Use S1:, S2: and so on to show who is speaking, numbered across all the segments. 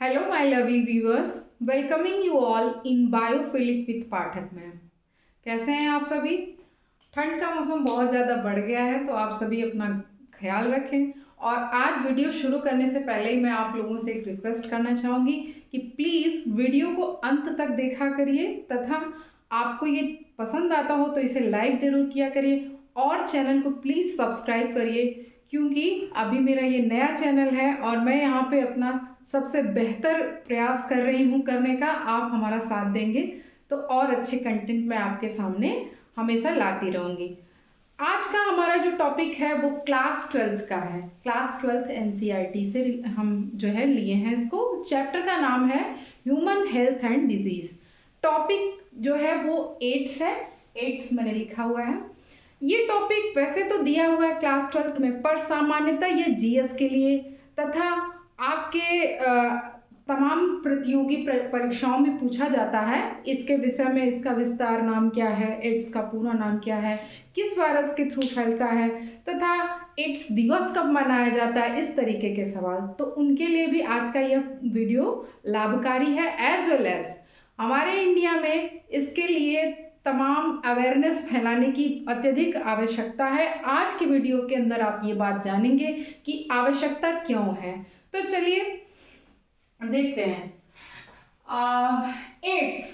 S1: Hello, my lovely viewers. Welcoming you all in Biophilic with Pathak ma'am. कैसे हैं आप सभी? ठंड का मौसम बहुत ज़्यादा बढ़ गया है, तो आप सभी अपना ख्याल रखें। और आज वीडियो शुरू करने से पहले ही मैं आप लोगों से एक रिक्वेस्ट करना चाहूँगी कि प्लीज़ वीडियो को अंत तक देखा करिए, तथा आपको ये पसंद आता हो तो इसे लाइक ज़रूर किया करिए और चैनल को प्लीज़ सब्सक्राइब करिए, क्योंकि अभी मेरा ये नया चैनल है और मैं यहाँ पे अपना सबसे बेहतर प्रयास कर रही हूँ करने का। आप हमारा साथ देंगे तो और अच्छे कंटेंट मैं आपके सामने हमेशा लाती रहूँगी। आज का हमारा जो टॉपिक है वो क्लास 12th का है। क्लास 12th एनसीईआरटी से हम जो है लिए हैं इसको। चैप्टर का नाम है human health and disease. Topic जो है वो एड्स है। एड्स मैंने लिखा हुआ है। ये टॉपिक वैसे तो दिया हुआ है क्लास 12th में, पर सामान्यतः ये जीएस के लिए तथा आपके तमाम प्रतियोगी परीक्षाओं में पूछा जाता है। इसके विषय में इसका विस्तार नाम क्या है, एड्स का पूरा नाम क्या है, किस वायरस के थ्रू फैलता है, तथा एड्स दिवस कब मनाया जाता है, इस तरीके के सवाल। तो उनके लिए भी आज का यह वीडियो लाभकारी है। एज वेल एज हमारे इंडिया में इसके लिए तमाम अवेयरनेस फैलाने की अत्यधिक आवश्यकता है। आज की वीडियो के अंदर आप ये बात जानेंगे कि आवश्यकता क्यों है। तो चलिए देखते हैं। एड्स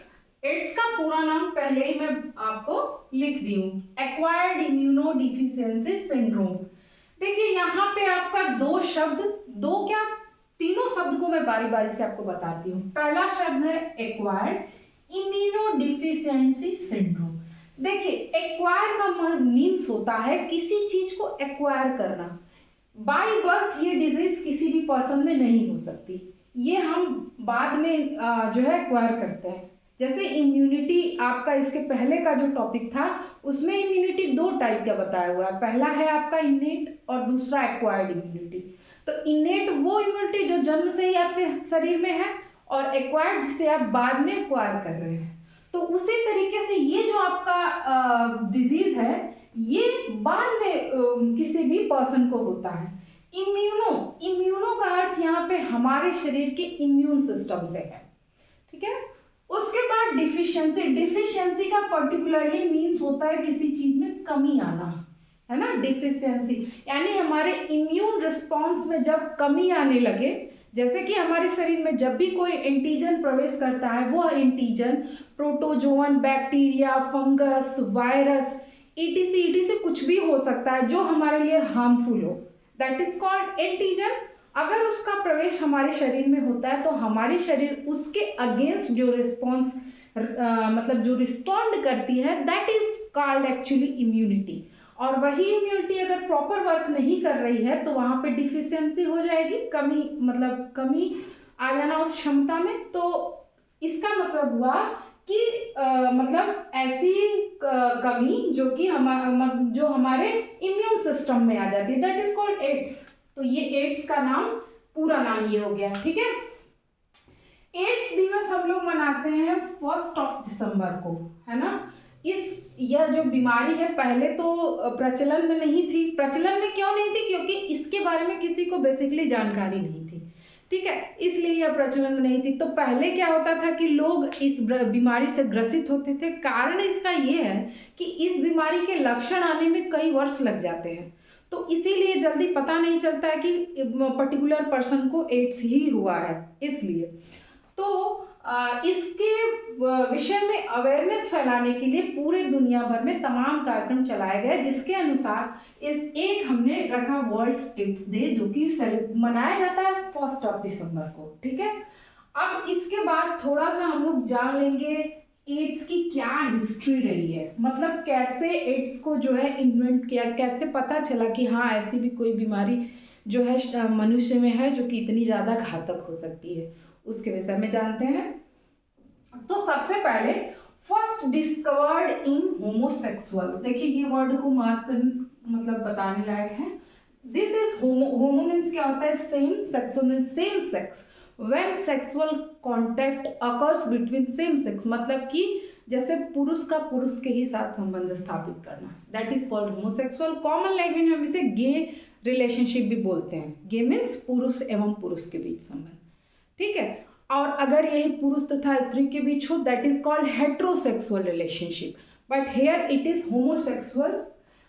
S1: एड्स का पूरा नाम पहले ही मैं आपको लिख दी हूँ, एक्वायर्ड इम्यूनो डिफिशियंसी सिंड्रोम। देखिए यहाँ पे आपका तीनों शब्द को मैं बारी बारी से आपको बताती हूँ। पहला शब्द है एक्वायर्ड इम्यूनो डिफिशियंसी सिंड्रोम। देखिए एक्वायर का मीन्स होता है किसी चीज को एक्वायर करना। बाय बर्थ ये डिजीज किसी भी पर्सन में नहीं हो सकती, ये हम बाद में जो है एक्वायर करते हैं। जैसे इम्यूनिटी आपका इसके पहले का जो टॉपिक था उसमें इम्यूनिटी दो टाइप का बताया हुआ है। पहला है आपका इनेट और दूसरा एक्वायर्ड इम्यूनिटी। तो इनेट वो इम्यूनिटी जो जन्म से ही आपके शरीर में है, और एक्वायर्ड जिसे आप बाद में एक्वायर कर रहे हैं। तो उसी तरीके से ये जो आपका डिजीज है ये बाद में किसी भी पर्सन को होता है। इम्यूनो का अर्थ यहाँ पे हमारे शरीर के इम्यून सिस्टम से है, ठीक है। उसके बाद डिफिशियंसी का पर्टिकुलरली मीन्स होता है किसी चीज में कमी आना, है ना। डिफिशियंसी यानी हमारे इम्यून रिस्पॉन्स में जब कमी आने लगे, जैसे कि हमारे शरीर में जब भी कोई एंटीजन प्रवेश करता है, वो antigen protozoan, bacteria, fungus, virus, etc कुछ भी हो सकता है जो हमारे लिए हार्मफुल हो, दैट इज कॉल्ड एंटीजन। अगर उसका प्रवेश हमारे शरीर में होता है तो हमारी शरीर उसके अगेंस्ट जो रिस्पॉन्स मतलब जो रिस्पॉन्ड करती है, that is called actually immunity. और वही इम्यूनिटी अगर प्रॉपर वर्क नहीं कर रही है तो वहाँ पे डिफिशियंसी हो जाएगी, कमी मतलब कमी आ जाना उस क्षमता में। तो इसका मतलब हुआ कि मतलब ऐसी कमी जो कि जो हमारे इम्यून सिस्टम में आ जाती है, दैट इज कॉल्ड एड्स। तो ये एड्स का नाम पूरा नाम ये हो गया, ठीक है। एड्स दिवस हम लोग मनाते हैं 1 दिसंबर को, है ना। यह जो बीमारी है पहले तो प्रचलन में नहीं थी। प्रचलन में क्यों नहीं थी? क्योंकि इसके बारे में किसी को बेसिकली जानकारी नहीं थी, ठीक है, इसलिए यह प्रचलन में नहीं थी। तो पहले क्या होता था कि लोग इस बीमारी से ग्रसित होते थे। कारण इसका ये है कि इस बीमारी के लक्षण आने में कई वर्ष लग जाते हैं, तो इसीलिए जल्दी पता नहीं चलता है कि पर्टिकुलर पर्सन को एड्स ही हुआ है, इसलिए। तो इसके विषय में अवेयरनेस फैलाने के लिए पूरे दुनिया भर में तमाम कार्यक्रम चलाए गए, जिसके अनुसार एक हमने रखा वर्ल्ड एड्स डे, जो कि मनाया जाता है 1 दिसंबर को, ठीक है। अब इसके बाद थोड़ा सा हम लोग जान लेंगे एड्स की क्या हिस्ट्री रही है, मतलब कैसे एड्स को जो है इन्वेंट किया, कैसे पता चला कि हाँ ऐसी भी कोई बीमारी जो है मनुष्य में है जो कि इतनी ज़्यादा घातक हो सकती है, उसके विषय में जानते हैं। तो सबसे पहले फर्स्ट डिस्कवर्ड इन होमोसेक्सुअल्स। देखिए ये वर्ड को मार्क मतलब बताने लायक है। दिस इज होमो मीन्स क्या होता है? Same, sexual means same sex. When sexual contact occurs between same sex, मतलब कि जैसे पुरुष का पुरुष के ही साथ संबंध स्थापित करना, that is called homosexual. Common language में हम इसे गे रिलेशनशिप भी बोलते हैं। गे मीन्स पुरुष एवं पुरुष के बीच संबंध, ठीक है। और अगर यही पुरुष तथा स्त्री के बीच हो that is called heterosexual relationship, but here it is homosexual.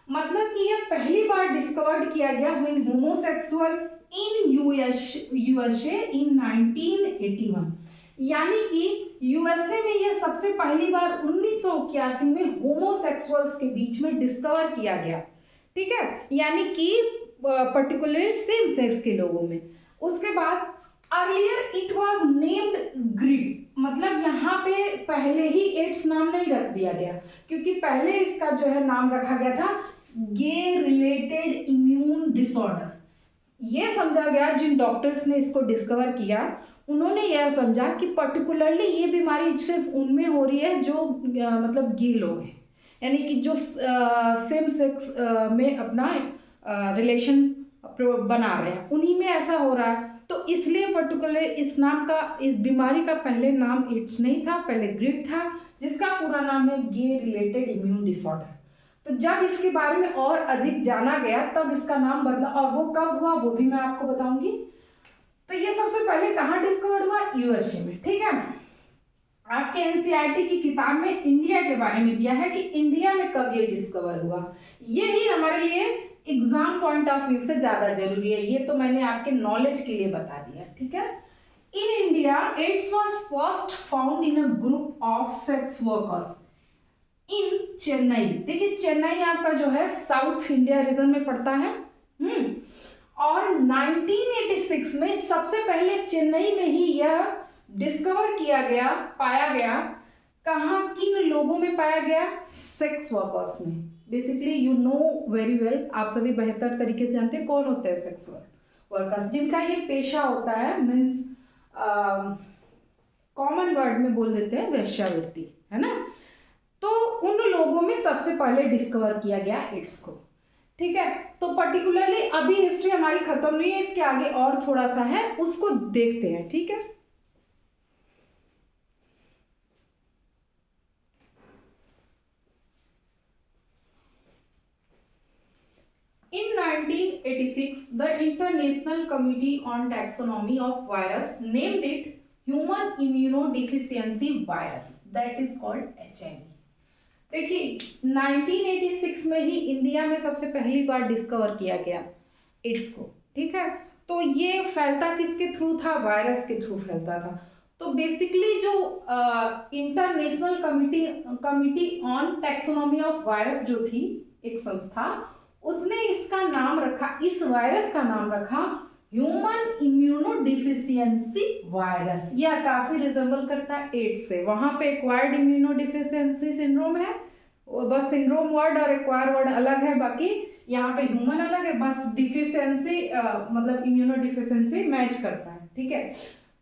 S1: मतलब कि यह पहली बार डिस्कवर्ड किया गया व्हेन होमोसेक्सुअल इन यूएसए इन 1981, यानी कि यूएसए में यह सबसे पहली बार 1981 में होमोसेक्सुअल्स के बीच में डिस्कवर किया गया। ठीक है, यानी कि पर्टिकुलर सेम सेक्स के लोगों में। उसके बाद earlier it was named grid, मतलब यहाँ पे पहले ही एड्स नाम नहीं रख दिया गया, क्योंकि पहले इसका जो है नाम रखा गया था गे रिलेटेड इम्यून डिसऑर्डर। ये समझा गया, जिन डॉक्टर्स ने इसको डिस्कवर किया उन्होंने यह समझा कि पर्टिकुलरली ये बीमारी सिर्फ उनमें हो रही है जो मतलब गे लोग हैं, यानी कि जो सेम सेक्स में अपना रिलेशन बना रहे हैं, उन्हीं में ऐसा हो रहा है। तो इसलिए पर्टिकुलर इस नाम का, इस बीमारी का पहले नाम एड्स नहीं था, पहले ग्रिड था, जिसका पूरा नाम है गे रिलेटेड इम्यून डिसऑर्डर। तो जब इसके बारे में और अधिक जाना गया तब इसका नाम बदला, और वो कब हुआ वो भी मैं आपको बताऊंगी। तो ये सबसे पहले कहाँ डिस्कवर्ड हुआ? यूएसए में। ठीक है, आपके एनसीईआरटी की किताब में इंडिया के बारे में दिया है कि इंडिया में कब ये डिस्कवर हुआ। ये ही हमारे लिए एग्जाम पॉइंट ऑफ व्यू से ज्यादा जरूरी है, ये तो मैंने आपके नॉलेज के लिए बता दिया। ठीक है, in India AIDS was first found in a group of sex workers in Chennai. देखिए चेन्नई आपका जो है साउथ इंडिया रीजन में पड़ता है। और 1986 में सबसे पहले चेन्नई में ही यह डिस्कवर किया गया, पाया गया। कहाँ, किन लोगों में पाया गया? सेक्स वर्कर्स में। Basically you know very well, आप सभी बेहतर तरीके से जानते हैं कौन होते हैं सेक्स वर्कर्स, जिनका ये पेशा होता है, मीन्स कॉमन वर्ड में बोल देते हैं वेश्यावृत्ति, है ना। तो उन लोगों में सबसे पहले डिस्कवर किया गया एड्स को। ठीक है, तो पर्टिकुलरली अभी हिस्ट्री हमारी खत्म नहीं है, इसके आगे और थोड़ा सा है, उसको देखते हैं। ठीक है, In 1986, the International Committee on Taxonomy of Virus named it Human Immunodeficiency Virus, that is called HIV. देखिए 1986 में ही इंडिया में सबसे पहली बार डिस्कवर किया गया एड्स को। ठीक है, तो ये फैलता किसके थ्रू था? वायरस के थ्रू फैलता था। तो बेसिकली जो international committee on taxonomy of virus जो थी, एक संस्था, उसने इसका नाम रखा, इस वायरस का नाम रखा ह्यूमन इम्यूनोडिफिशियंसी वायरस। यह काफी रिजेंबल करता है एड्स से। वहां पे एक्वायर्ड इम्यूनोडिफिशियंसी सिंड्रोम है, बस सिंड्रोम वर्ड और एक्वायर वर्ड अलग है, बाकी यहाँ पे ह्यूमन अलग है, बस डिफिशियंसी मतलब इम्यूनोडिफिशियंसी मैच करता है। ठीक है,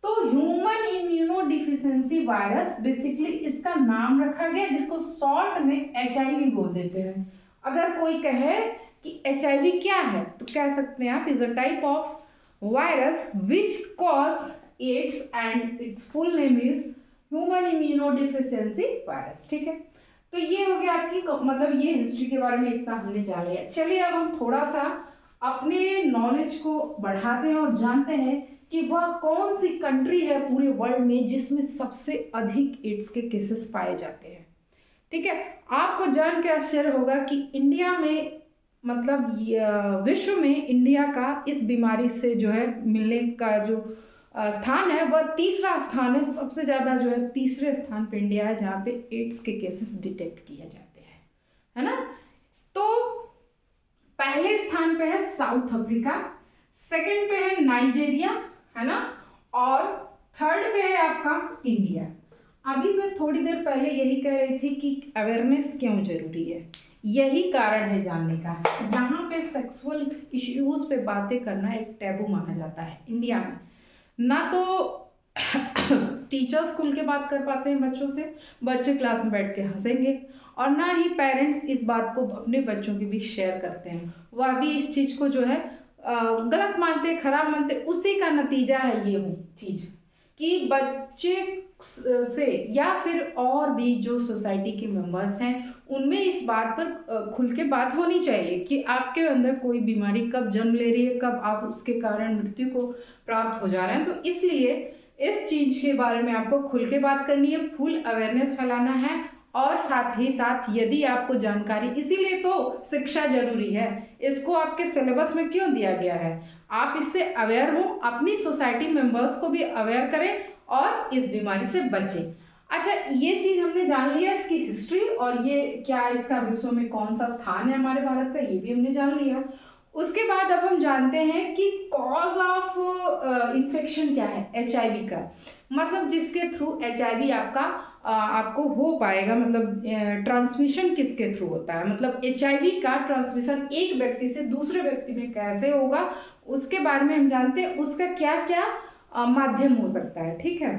S1: तो ह्यूमन इम्यूनोडिफिशियंसी वायरस बेसिकली इसका नाम रखा गया, जिसको शॉर्ट में HIV बोल देते हैं। अगर कोई कहे कि HIV क्या है तो कह सकते हैं आप, is a type of virus which cause AIDS and its full name is human immunodeficiency virus. ठीक है, तो ये हो गया आपकी, मतलब ये हिस्ट्री के बारे में इतना हमने जान लिया। चलिए अब हम थोड़ा सा अपने नॉलेज को बढ़ाते हैं और जानते हैं कि वह कौन सी कंट्री है पूरे वर्ल्ड में जिसमें सबसे अधिक एड्स के केसेस पाए जाते हैं। ठीक है, आपको जान के आश्चर्य होगा कि इंडिया में, मतलब विश्व में इंडिया का इस बीमारी से जो है मिलने का जो स्थान है वह तीसरा स्थान है। सबसे ज़्यादा जो है तीसरे स्थान पे इंडिया है, जहाँ पे एड्स के केसेस डिटेक्ट किए जाते हैं, है ना। तो पहले स्थान पे है साउथ अफ्रीका, सेकंड पे है नाइजीरिया, है ना, और थर्ड पे है आपका इंडिया। अभी मैं थोड़ी देर पहले यही कह रही थी कि अवेयरनेस क्यों जरूरी है, यही कारण है जानने का। यहाँ पे सेक्सुअल इश्यूज पे बातें करना एक टैबू माना जाता है इंडिया में। ना तो टीचर्स खुल के बात कर पाते हैं बच्चों से, बच्चे क्लास में बैठ के हंसेंगे, और ना ही पेरेंट्स इस बात को अपने बच्चों के बीच शेयर करते हैं। वह भी इस चीज़ को जो है गलत मानते, खराब मानते। उसी का नतीजा है ये चीज़ कि बच्चे से या फिर और भी जो सोसाइटी के मेंबर्स हैं उनमें इस बात पर खुल के बात होनी चाहिए कि आपके अंदर कोई बीमारी कब जन्म ले रही है, कब आप उसके कारण मृत्यु को प्राप्त हो जा रहे हैं। तो इसलिए इस चीज़ के बारे में आपको खुल के बात करनी है, फुल अवेयरनेस फैलाना है। और साथ ही साथ यदि आपको जानकारी, इसीलिए तो शिक्षा जरूरी है, इसको आपके सिलेबस में क्यों दिया गया है, आप इससे अवेयर हो, अपनी सोसाइटी मेंबर्स को भी अवेयर करें और इस बीमारी से बचें। अच्छा, ये चीज़ हमने जान लिया, इसकी हिस्ट्री और ये क्या इसका विश्व में कौन सा स्थान है हमारे भारत का, ये भी हमने जान लिया। उसके बाद अब हम जानते हैं कि कॉज ऑफ इन्फेक्शन क्या है, HIV का, मतलब जिसके थ्रू HIV आपको हो पाएगा, मतलब ट्रांसमिशन किसके थ्रू होता है, मतलब HIV का ट्रांसमिशन एक व्यक्ति से दूसरे व्यक्ति में कैसे होगा, उसके बारे में हम जानते हैं, उसका क्या क्या माध्यम हो सकता है। ठीक है,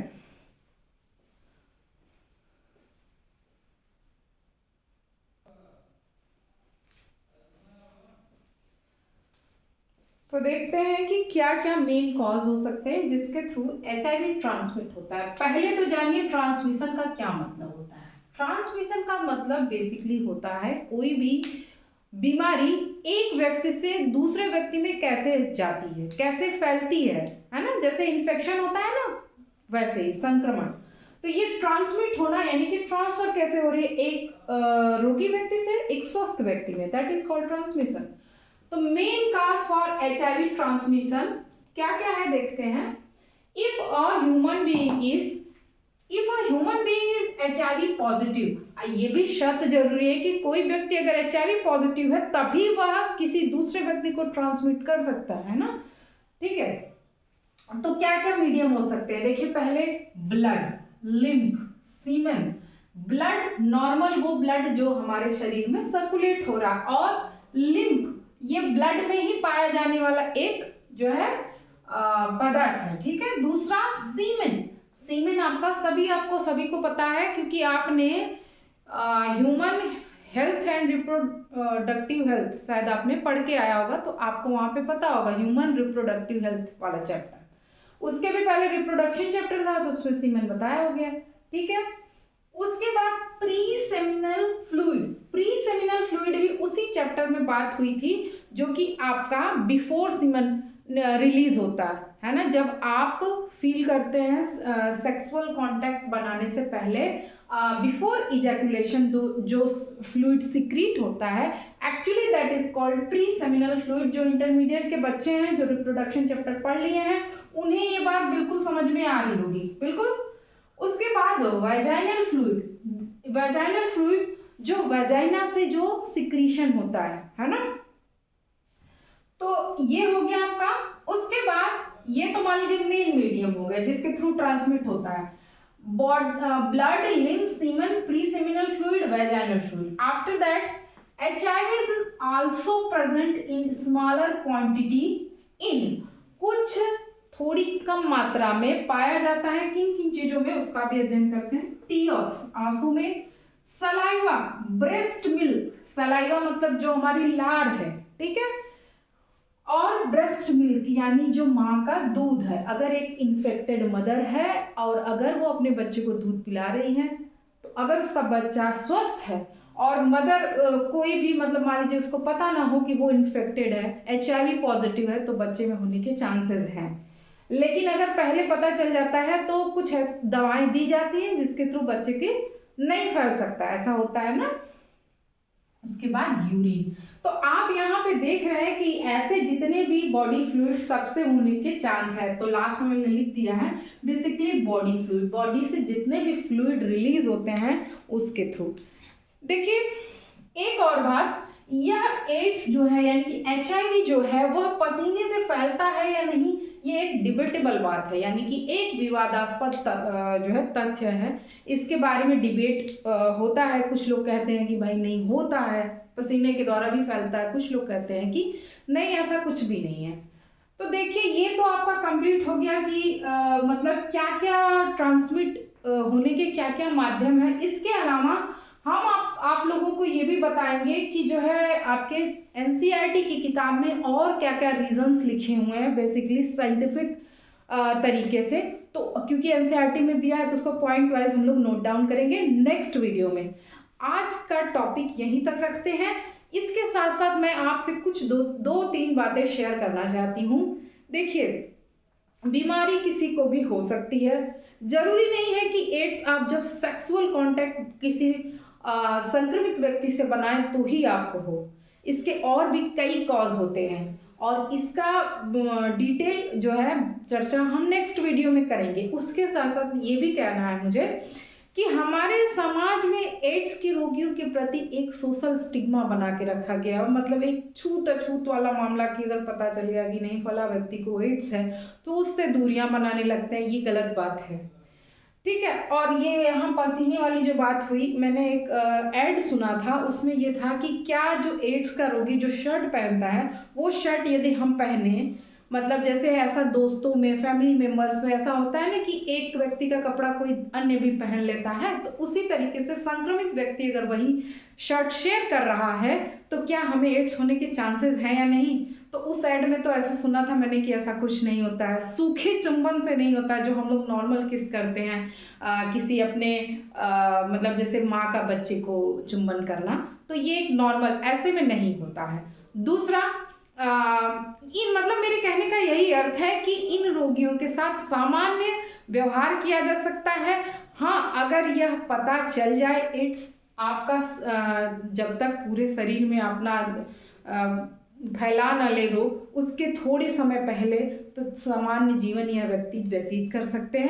S1: तो देखते हैं कि क्या क्या मेन कॉज हो सकते हैं जिसके थ्रू HIV ट्रांसमिट होता है। पहले तो जानिए ट्रांसमिशन का क्या मतलब होता है। ट्रांसमिशन का मतलब बेसिकली होता है कोई भी बीमारी एक व्यक्ति से दूसरे व्यक्ति में कैसे जाती है, कैसे फैलती है ना, जैसे इन्फेक्शन होता है ना, वैसे ही संक्रमण। तो ये ट्रांसमिट होना यानी कि ट्रांसफर कैसे हो रही है एक रोगी व्यक्ति से एक स्वस्थ व्यक्ति में, दैट इज कॉल्ड ट्रांसमिशन। तो main cause for HIV transmission क्या क्या है देखते हैं। If a human being is HIV positive, ये भी शर्त जरूरी है कि कोई व्यक्ति अगर HIV पॉजिटिव है तभी वह किसी दूसरे व्यक्ति को ट्रांसमिट कर सकता है ना। ठीक है, तो क्या क्या मीडियम हो सकते हैं, देखिए पहले ब्लड, लिम्फ, सीमेन। ब्लड नॉर्मल वो ब्लड जो हमारे शरीर में सर्कुलेट हो रहा, और लिम्फ ये ब्लड में ही पाया जाने वाला एक जो है पदार्थ है। ठीक है, दूसरा सीमेन। सीमेन आपको सभी को पता है, क्योंकि आपने human health and reproductive health शायद आपने पढ़ के आया होगा, तो आपको वहां पे पता होगा ह्यूमन रिप्रोडक्टिव हेल्थ वाला चैप्टर। उसके भी पहले रिप्रोडक्शन चैप्टर था, तो उसमें सीमेन बताया हो गया। ठीक है, उसके बाद pre seminal fluid. Pre seminal fluid भी उसी चैप्टर में बात हुई थी, जो कि आपका बिफोर सीमन रिलीज होता है ना, जब आप फील करते हैं सेक्सुअल कांटेक्ट बनाने से पहले, बिफोर इजैकुलेशन जो फ्लूइड सिक्रीट होता है, actually that is called pre seminal fluid. जो इंटरमीडिएट के बच्चे हैं जो रिप्रोडक्शन चैप्टर पढ़ लिए हैं, उन्हें ये बात बिल्कुल समझ में आ रही होगी, बिल्कुल। उसके बाद वेजाइनल फ्लूइड। वेजाइनल फ्लूइड जो वेजाइना से जो सिक्रीशन होता है ना, तो ये हो गया आपका। उसके बाद ये तो मान लीजिए मेन मीडियम हो गया जिसके थ्रू ट्रांसमिट होता है, blood, lymph, semen, pre seminal fluid, vaginal fluid. After that HIV is also present in smaller quantity in, कुछ थोड़ी कम मात्रा में पाया जाता है किन किन चीजों में, उसका भी अध्ययन करते हैं। टीयर्स, आंसू में। सलाइवा, ब्रेस्ट मिल्क, सलाइवा मतलब जो हमारी लार है, ठीक है, और ब्रेस्ट मिल्क यानी जो माँ का दूध है। अगर एक इन्फेक्टेड मदर है और अगर वो अपने बच्चे को दूध पिला रही है, तो अगर उसका बच्चा स्वस्थ है और मदर कोई भी मतलब मान लीजिए उसको पता ना हो कि वो इन्फेक्टेड है, HIV पॉजिटिव है, तो बच्चे में होने के चांसेस हैं। लेकिन अगर पहले पता चल जाता है तो कुछ दवाएं दी जाती हैं जिसके थ्रू बच्चे के नहीं फैल सकता, ऐसा होता है ना। उसके बाद यूरिन। तो आप यहाँ पे देख रहे हैं कि ऐसे जितने भी बॉडी फ्लूइड सबसे होने के चांस है, तो लास्ट में मैंने लिख दिया है बेसिकली बॉडी फ्लूइड, बॉडी से जितने भी फ्लूइड रिलीज होते हैं उसके थ्रू। देखिए एक और बात, यह एड्स जो है यानी कि HIV जो है वह पसीने से फैलता है या नहीं, ये एक डिबेटेबल बात है, यानी कि एक विवादास्पद जो है तथ्य है। इसके बारे में डिबेट होता है। कुछ लोग कहते हैं कि भाई नहीं होता है, पसीने के द्वारा भी फैलता है। कुछ लोग कहते हैं कि नहीं ऐसा कुछ भी नहीं है। तो देखिए ये तो आपका कंप्लीट हो गया कि मतलब क्या क्या ट्रांसमिट होने के क्या क्या माध्यम है। इसके अलावा हम आप लोगों को ये भी बताएंगे कि जो है आपके NCERT की किताब में और क्या क्या रीजंस लिखे हुए हैं बेसिकली साइंटिफिक तरीके से। तो क्योंकि NCERT में दिया है तो उसको पॉइंट वाइज हम लोग नोट डाउन करेंगे नेक्स्ट वीडियो में। आज का टॉपिक यहीं तक रखते हैं। इसके साथ साथ मैं आपसे कुछ दो तीन बातें शेयर करना चाहती हूँ। देखिए बीमारी किसी को भी हो सकती है। जरूरी नहीं है कि एड्स आप जब सेक्सुअल कांटेक्ट किसी संक्रमित व्यक्ति से बनाएं तो ही आपको हो। इसके और भी कई कॉज होते हैं और इसका डिटेल जो है चर्चा हम नेक्स्ट वीडियो में करेंगे। उसके साथ साथ ये भी कहना है मुझे कि हमारे समाज में एड्स के रोगियों के प्रति एक सोशल स्टिग्मा बना के रखा गया है। मतलब एक छूत अछूत वाला मामला कि अगर पता चल गया कि नहीं फला व्यक्ति को एड्स है तो उससे दूरियां बनाने लगते हैं, ये गलत बात है। ठीक है। और ये यहाँ पसीने वाली जो बात हुई, मैंने एक ऐड सुना था, उसमें ये था कि क्या जो एड्स का रोगी जो शर्ट पहनता है वो शर्ट यदि हम पहने, मतलब जैसे ऐसा दोस्तों में फैमिली मेंबर्स में ऐसा होता है ना कि एक व्यक्ति का कपड़ा कोई अन्य भी पहन लेता है, तो उसी तरीके से संक्रमित व्यक्ति अगर वही शर्ट शेयर कर रहा है तो क्या हमें एड्स होने के चांसेस हैं या नहीं। तो उस ऐड में तो ऐसा सुना था मैंने कि ऐसा कुछ नहीं होता है, सूखे चुंबन से नहीं होता है जो हम लोग नॉर्मल किस करते हैं किसी अपने मतलब जैसे माँ का बच्चे को चुंबन करना, तो ये एक नॉर्मल ऐसे में नहीं होता है। दूसरा इन मतलब मेरे कहने का यही अर्थ है कि इन रोगियों के साथ सामान्य व्यवहार किया जा सकता है। हाँ, अगर यह पता चल जाए एड्स आपका जब तक पूरे शरीर में अपना फैला न ले रोग, उसके थोड़े समय पहले तो सामान्य जीवन यह व्यक्ति व्यतीत कर सकते हैं।